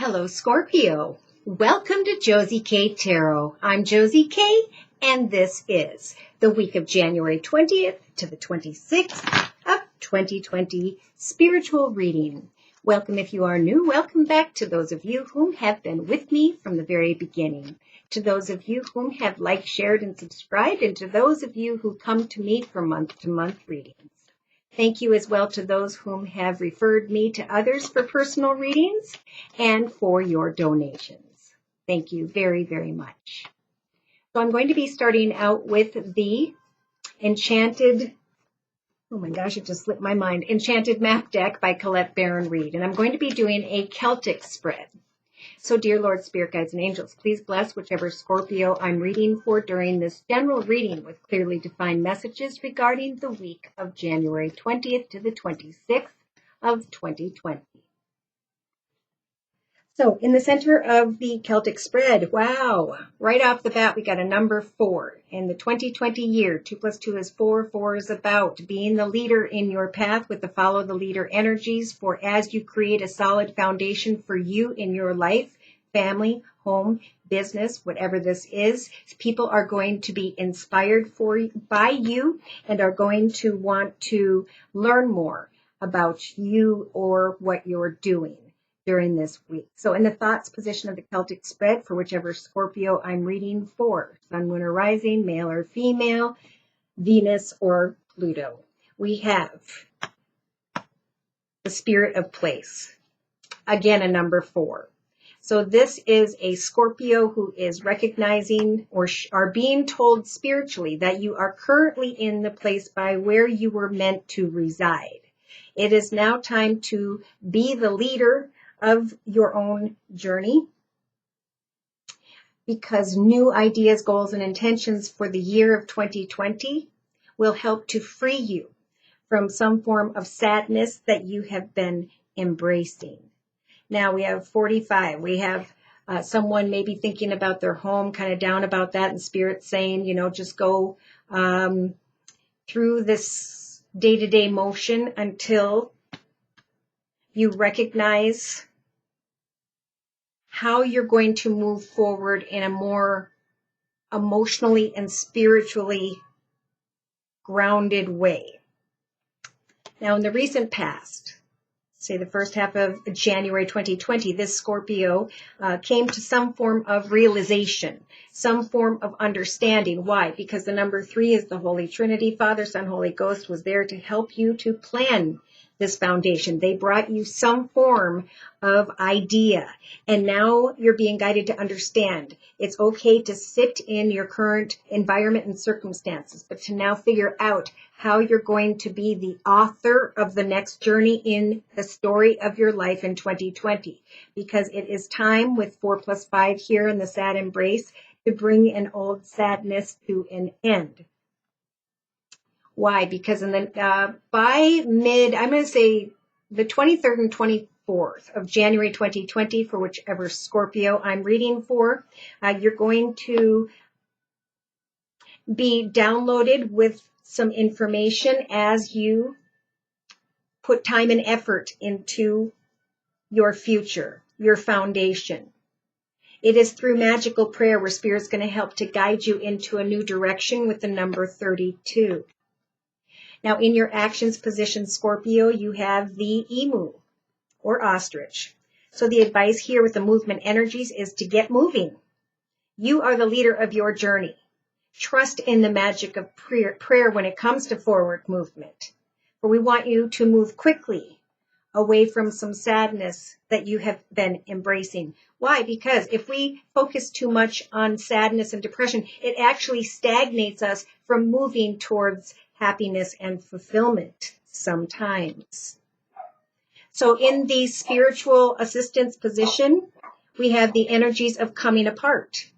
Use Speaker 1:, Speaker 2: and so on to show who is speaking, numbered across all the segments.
Speaker 1: Hello, Scorpio. Welcome to Josie K Tarot. I'm Josie K, and this is the week of January 20th to the 26th of 2020 spiritual reading. Welcome if you are new. Welcome back to those of you whom have been with me from the very beginning. To those of you whom have liked, shared, and subscribed, and to those of you who come to me for month-to-month readings. Thank you as well to those whom have referred me to others for personal readings and for your donations. Thank you very, very much. So I'm going to be starting out with the Enchanted, oh my gosh, it just slipped my mind, Enchanted Map Deck by Colette Baron Reid. And I'm going to be doing a Celtic spread. So dear Lord, Spirit Guides, and Angels, please bless whichever Scorpio I'm reading for during this general reading with clearly defined messages regarding the week of January 20th to the 26th of 2020. So in the center of the Celtic spread, wow, right off the bat, we got a number 4. In the 2020 year, 2 plus 2 is 4. 4 is about being the leader in your path with the follow the leader energies, for as you create a solid foundation for you in your life, family, home, business, whatever this is, people are going to be inspired by you and are going to want to learn more about you or what you're doing during this week. So in the thoughts position of the Celtic spread, for whichever Scorpio I'm reading for, Sun, Moon, or Rising, male or female, Venus or Pluto, we have the Spirit of Place. Again, a number 4. So this is a Scorpio who is recognizing or are being told spiritually that you are currently in the place by where you were meant to reside. It is now time to be the leader of your own journey, because new ideas, goals, and intentions for the year of 2020 will help to free you from some form of sadness that you have been embracing. Now we have 45. We have someone maybe thinking about their home, kind of down about that, and Spirit saying, just go through this day-to-day motion until you recognize how you're going to move forward in a more emotionally and spiritually grounded way. Now, in the recent past, say the first half of January 2020, this Scorpio came to some form of realization, some form of understanding. Why? Because the number 3 is the Holy Trinity. Father, Son, Holy Ghost was there to help you to plan this foundation. They brought you some form of idea, and now you're being guided to understand it's okay to sit in your current environment and circumstances, but to now figure out how you're going to be the author of the next journey in the story of your life in 2020, because it is time with 4 plus 5 here in the sad embrace to bring an old sadness to an end. Why? Because in the by mid, I'm going to say the 23rd and 24th of January 2020, for whichever Scorpio I'm reading for, you're going to be downloaded with some information as you put time and effort into your future, your foundation. It is through magical prayer where Spirit's going to help to guide you into a new direction with the number 32. Now, in your actions position, Scorpio, you have the emu or ostrich. So the advice here with the movement energies is to get moving. You are the leader of your journey. Trust in the magic of prayer when it comes to forward movement. For we want you to move quickly away from some sadness that you have been embracing. Why? Because if we focus too much on sadness and depression, it actually stagnates us from moving towards happiness and fulfillment sometimes. So in the spiritual assistance position, we have the energies of coming apart.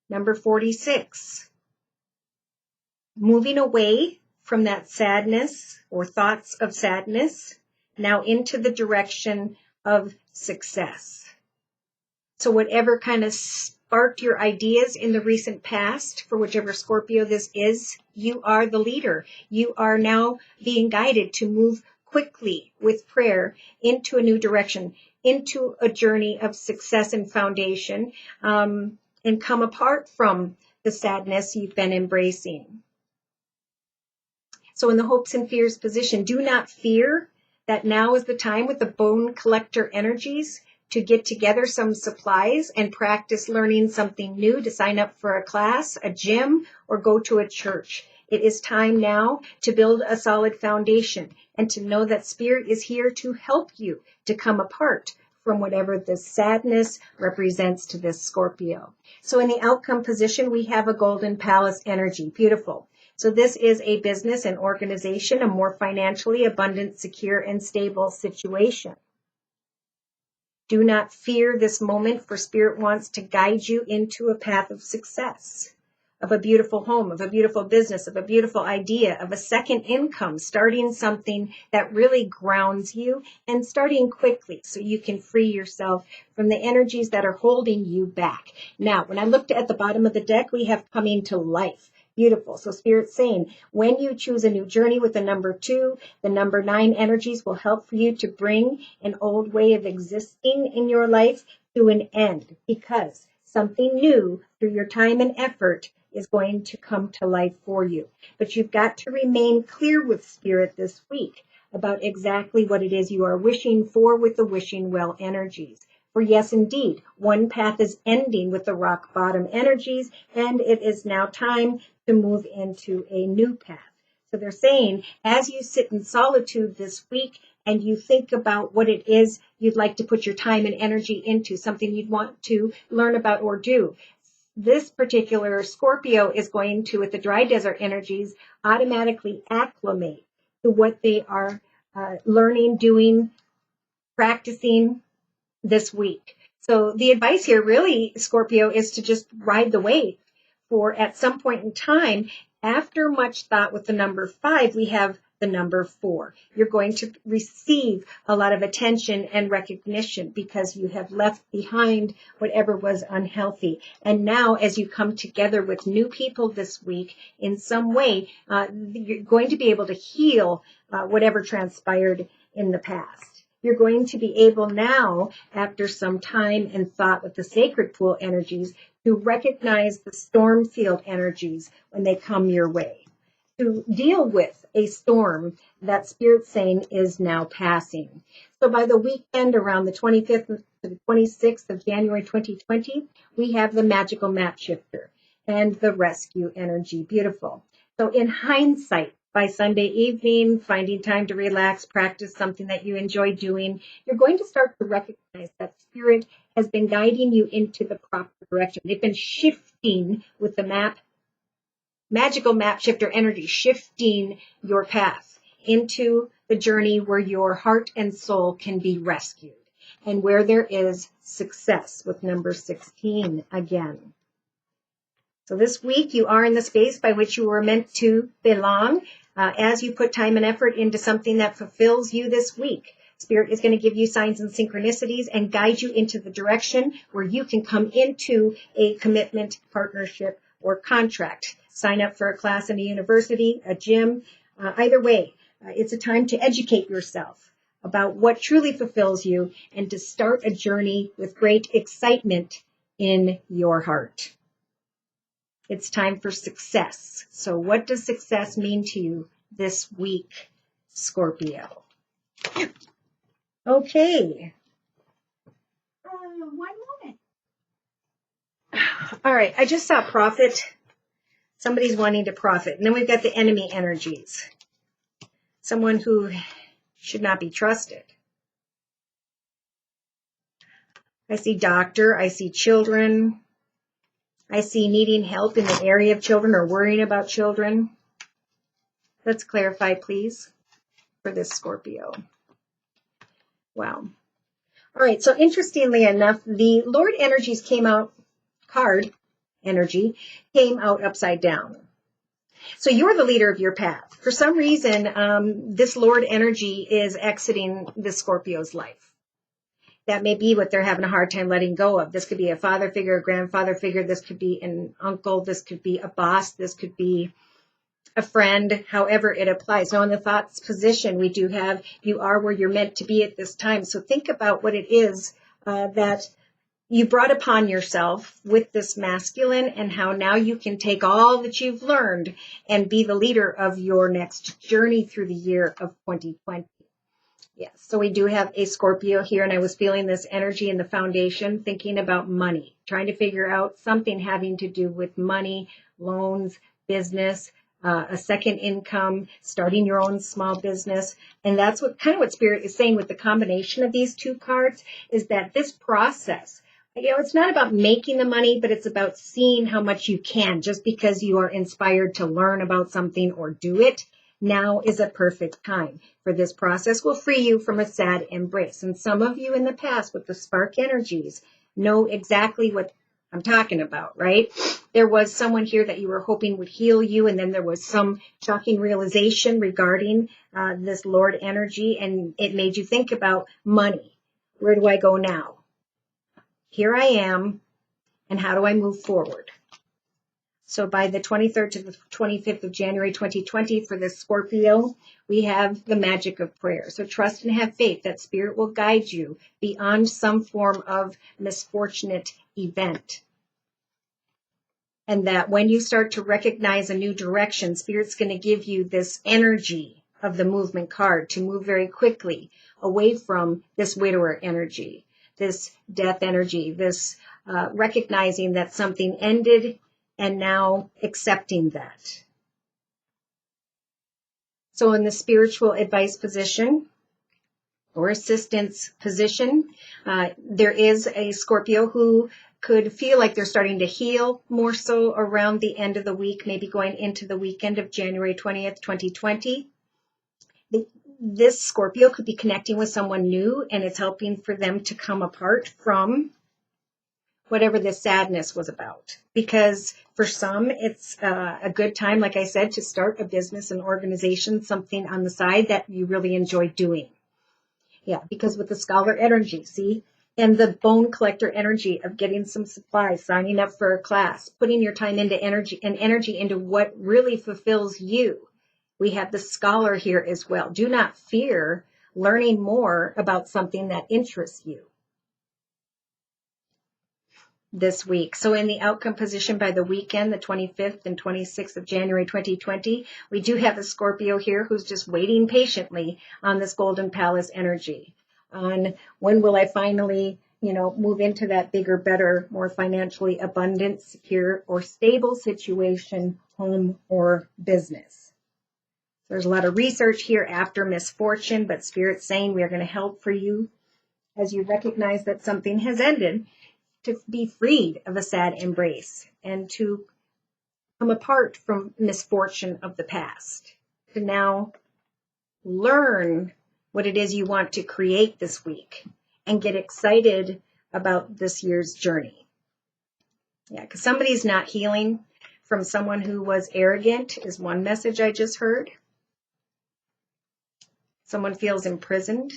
Speaker 1: Number 46. Moving away from that sadness or thoughts of sadness, now into the direction of success. So whatever kind of sparked your ideas in the recent past, for whichever Scorpio this is, you are the leader. You are now being guided to move quickly with prayer into a new direction, into a journey of success and foundation, and come apart from the sadness you've been embracing. So in the hopes and fears position, do not fear that now is the time with the bone collector energies to get together some supplies and practice learning something new, to sign up for a class, a gym, or go to a church. It is time now to build a solid foundation and to know that Spirit is here to help you to come apart from whatever the sadness represents to this Scorpio. So in the outcome position, we have a golden palace energy. Beautiful. So this is a business and organization, a more financially abundant, secure, and stable situation. Do not fear this moment, for Spirit wants to guide you into a path of success, of a beautiful home, of a beautiful business, of a beautiful idea, of a second income, starting something that really grounds you and starting quickly so you can free yourself from the energies that are holding you back. Now, when I looked at the bottom of the deck, we have coming to life. Beautiful. So Spirit's saying, when you choose a new journey with the number 2, the number 9 energies will help for you to bring an old way of existing in your life to an end, because something new through your time and effort is going to come to life for you. But you've got to remain clear with Spirit this week about exactly what it is you are wishing for with the wishing well energies. For yes, indeed, one path is ending with the rock bottom energies, and it is now time to move into a new path. So they're saying, as you sit in solitude this week and you think about what it is you'd like to put your time and energy into, something you'd want to learn about or do, this particular Scorpio is going to, with the dry desert energies, automatically acclimate to what they are learning, doing, practicing this week. So the advice here really, Scorpio, is to just ride the wave. For at some point in time, after much thought with the number 5, we have the number 4. You're going to receive a lot of attention and recognition because you have left behind whatever was unhealthy. And now, as you come together with new people this week, in some way, you're going to be able to heal whatever transpired in the past. You're going to be able now, after some time and thought with the sacred pool energies, to recognize the storm field energies when they come your way, to deal with a storm that Spirit's saying is now passing. So by the weekend around the 25th to the 26th of January 2020, we have the magical map shifter and the rescue energy. Beautiful. So in hindsight, by Sunday evening, finding time to relax, practice something that you enjoy doing, you're going to start to recognize that Spirit has been guiding you into the proper direction. They've been shifting with the magical map shifter energy, shifting your path into the journey where your heart and soul can be rescued and where there is success with number 16 again. So this week you are in the space by which you were meant to belong. As you put time and effort into something that fulfills you this week, Spirit is going to give you signs and synchronicities and guide you into the direction where you can come into a commitment, partnership, or contract. Sign up for a class in a university, a gym. Either way, it's a time to educate yourself about what truly fulfills you and to start a journey with great excitement in your heart. It's time for success. So what does success mean to you this week, Scorpio? Okay. One moment. All right. I just saw profit. Somebody's wanting to profit. And then we've got the enemy energies. Someone who should not be trusted. I see doctor. I see children. I see needing help in the area of children or worrying about children. Let's clarify, please, for this Scorpio. Wow. All right. So interestingly enough, the Lord energies card energy came out upside down. So you're the leader of your path. For some reason, this Lord energy is exiting the Scorpio's life. That may be what they're having a hard time letting go of. This could be a father figure, a grandfather figure. This could be an uncle. This could be a boss. This could be a friend, however it applies. Now in the thoughts position, we do have, you are where you're meant to be at this time. So think about what it is that you brought upon yourself with this masculine, and how now you can take all that you've learned and be the leader of your next journey through the year of 2020. Yes, so we do have a Scorpio here, and I was feeling this energy in the foundation, thinking about money, trying to figure out something having to do with money, loans, business, a second income, starting your own small business. And that's what kind of what Spirit is saying with the combination of these two cards, is that this process, it's not about making the money, but it's about seeing how much you can. Just because you are inspired to learn about something or do it, now is a perfect time for this process. Will free you from a sad embrace. And some of you in the past with the spark energies know exactly what I'm talking about, right? There was someone here that you were hoping would heal you, and then there was some shocking realization regarding this Lord energy, and it made you think about money. Where do I go now? Here I am, and how do I move forward? So by the 23rd to the 25th of January 2020 for this Scorpio, we have the magic of prayer. So trust and have faith that Spirit will guide you beyond some form of misfortunate event. And that when you start to recognize a new direction, Spirit's going to give you this energy of the movement card to move very quickly away from this widower energy, this death energy, this recognizing that something ended, and now accepting that. So in the spiritual advice position or assistance position, there is a Scorpio who could feel like they're starting to heal more so around the end of the week, maybe going into the weekend of January 20th, 2020. This Scorpio could be connecting with someone new, and it's helping for them to come apart from whatever the sadness was about. Because for some, it's a good time, like I said, to start a business, an organization, something on the side that you really enjoy doing. Yeah, because with the scholar energy, see, and the bone collector energy of getting some supplies, signing up for a class, putting your time into energy into what really fulfills you. We have the scholar here as well. Do not fear learning more about something that interests you this week. So in the outcome position by the weekend, the 25th and 26th of January 2020, we do have a Scorpio here who's just waiting patiently on this Golden Palace energy. On when will I finally, move into that bigger, better, more financially abundant, secure, or stable situation, home or business. There's a lot of research here after misfortune, but Spirit's saying we are going to help for you as you recognize that something has ended, to be freed of a sad embrace and to come apart from misfortune of the past, to now learn what it is you want to create this week and get excited about this year's journey. Yeah, because somebody's not healing from someone who was arrogant is one message I just heard. Someone feels imprisoned.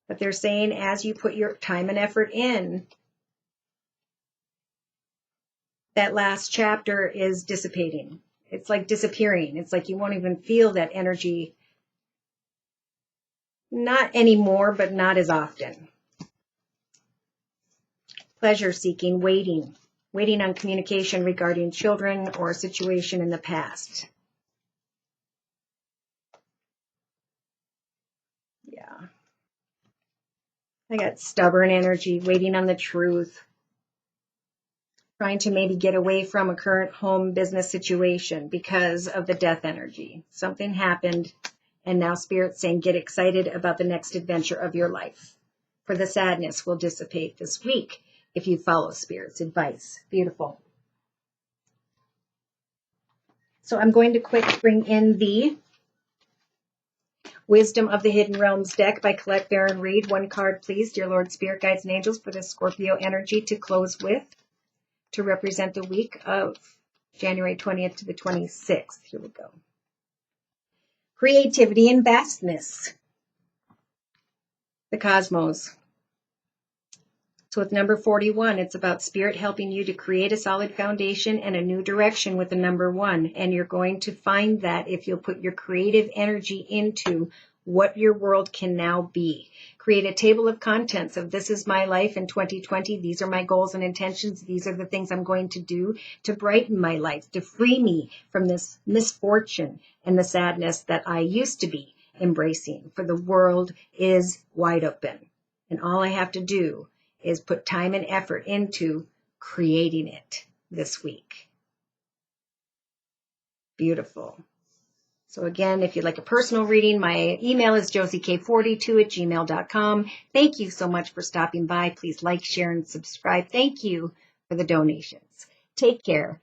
Speaker 1: But they're saying as you put your time and effort in, that last chapter is dissipating. It's like disappearing. It's like you won't even feel that energy. Not anymore, but not as often. Pleasure seeking, waiting on communication regarding children or a situation in the past. Yeah. I got stubborn energy, waiting on the truth, trying to maybe get away from a current home business situation because of the death energy. Something happened, and now Spirit's saying get excited about the next adventure of your life. For the sadness will dissipate this week if you follow Spirit's advice. Beautiful. So I'm going to quick bring in the Wisdom of the Hidden Realms deck by Colette Baron Reed. One card, please, dear Lord, Spirit, Guides, and Angels, for the Scorpio energy to close with, to represent the week of January 20th to the 26th. Here we go. Creativity and vastness. The cosmos. So with number 41, it's about Spirit helping you to create a solid foundation and a new direction with the number 1. And you're going to find that if you'll put your creative energy into what your world can now be. Create a table of contents of this is my life in 2020. These are my goals and intentions. These are the things I'm going to do to brighten my life, to free me from this misfortune and the sadness that I used to be embracing. For the world is wide open. And all I have to do is put time and effort into creating it this week. Beautiful. So again, if you'd like a personal reading, my email is josiek42@gmail.com. Thank you so much for stopping by. Please like, share, and subscribe. Thank you for the donations. Take care